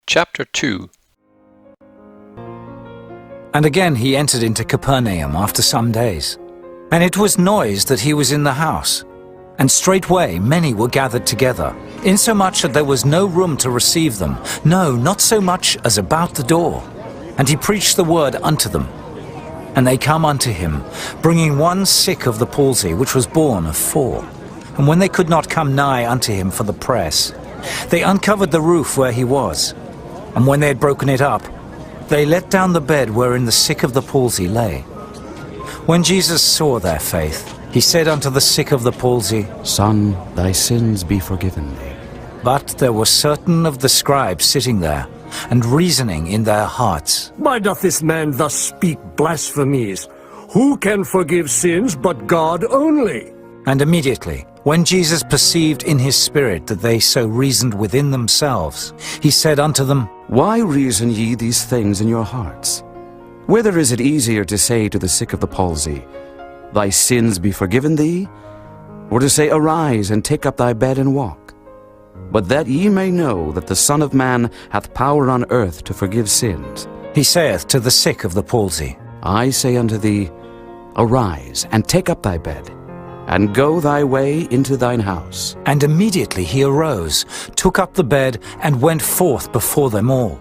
Chapter 2. And again he entered into Capernaum after some days. And it was noised that he was in the house. And straightway many were gathered together, insomuch that there was no room to receive them, no, not so much as about the door. And he preached the word unto them. And they come unto him, bringing one sick of the palsy, which was born of 4. And when they could not come nigh unto him for the press, they uncovered the roof where he was. And when they had broken it up, they let down the bed wherein the sick of the palsy lay. When Jesus saw their faith, he said unto the sick of the palsy, Son, thy sins be forgiven thee. But there were certain of the scribes sitting there, and reasoning in their hearts, Why doth this man thus speak blasphemies? Who can forgive sins but God only? And immediately, when Jesus perceived in his spirit that they so reasoned within themselves, he said unto them, Why reason ye these things in your hearts? Whether is it easier to say to the sick of the palsy, Thy sins be forgiven thee? Or to say, Arise, and take up thy bed and walk? But that ye may know that the Son of Man hath power on earth to forgive sins. He saith to the sick of the palsy, I say unto thee, Arise, and take up thy bed, and go thy way into thine house. And immediately he arose, took up the bed, and went forth before them all.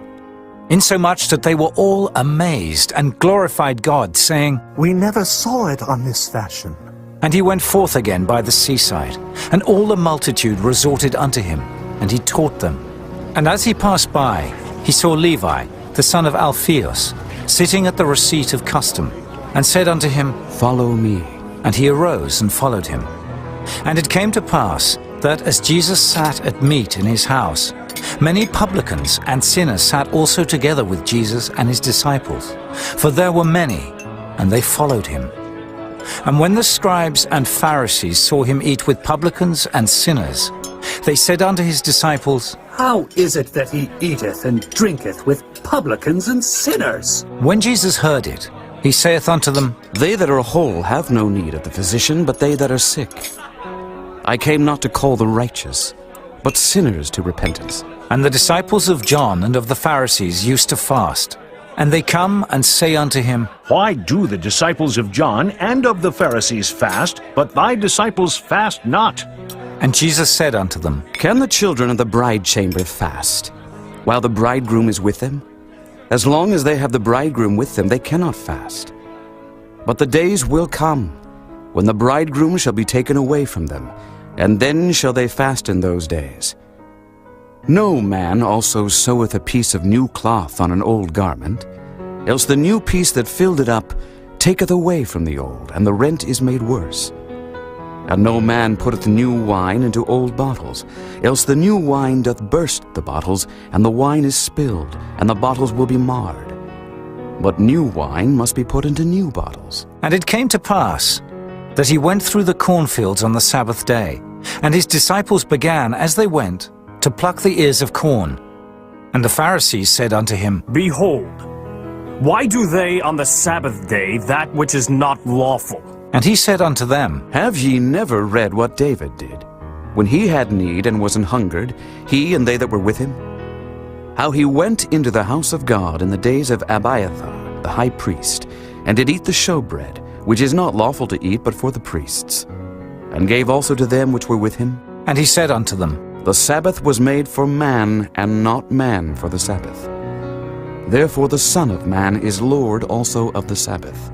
Insomuch that they were all amazed, and glorified God, saying, We never saw it on this fashion. And he went forth again by the seaside, and all the multitude resorted unto him, and he taught them. And as he passed by, he saw Levi, the son of Alphaeus, sitting at the receipt of custom, and said unto him, Follow me. And he arose and followed him. And it came to pass, that as Jesus sat at meat in his house, many publicans and sinners sat also together with Jesus and his disciples. For there were many, and they followed him. And when the scribes and Pharisees saw him eat with publicans and sinners, they said unto his disciples, How is it that he eateth and drinketh with publicans and sinners? When Jesus heard it, he saith unto them, They that are whole have no need of the physician, but they that are sick. I came not to call the righteous, but sinners to repentance. And the disciples of John and of the Pharisees used to fast. And they come and say unto him, Why do the disciples of John and of the Pharisees fast, but thy disciples fast not? And Jesus said unto them, Can the children of the bride chamber fast, while the bridegroom is with them? As long as they have the bridegroom with them, they cannot fast. But the days will come, when the bridegroom shall be taken away from them, and then shall they fast in those days. No man also seweth a piece of new cloth on an old garment, else the new piece that filled it up taketh away from the old, and the rent is made worse. And no man putteth new wine into old bottles, else the new wine doth burst the bottles, and the wine is spilled, and the bottles will be marred. But new wine must be put into new bottles. And it came to pass that he went through the cornfields on the Sabbath day, and his disciples began, as they went, to pluck the ears of corn. And the Pharisees said unto him, Behold, why do they on the Sabbath day that which is not lawful? And he said unto them, Have ye never read what David did, when he had need and was an hungered, he and they that were with him? How he went into the house of God in the days of Abiathar the high priest, and did eat the showbread, which is not lawful to eat but for the priests, and gave also to them which were with him? And he said unto them, The Sabbath was made for man, and not man for the Sabbath. Therefore the Son of Man is Lord also of the Sabbath.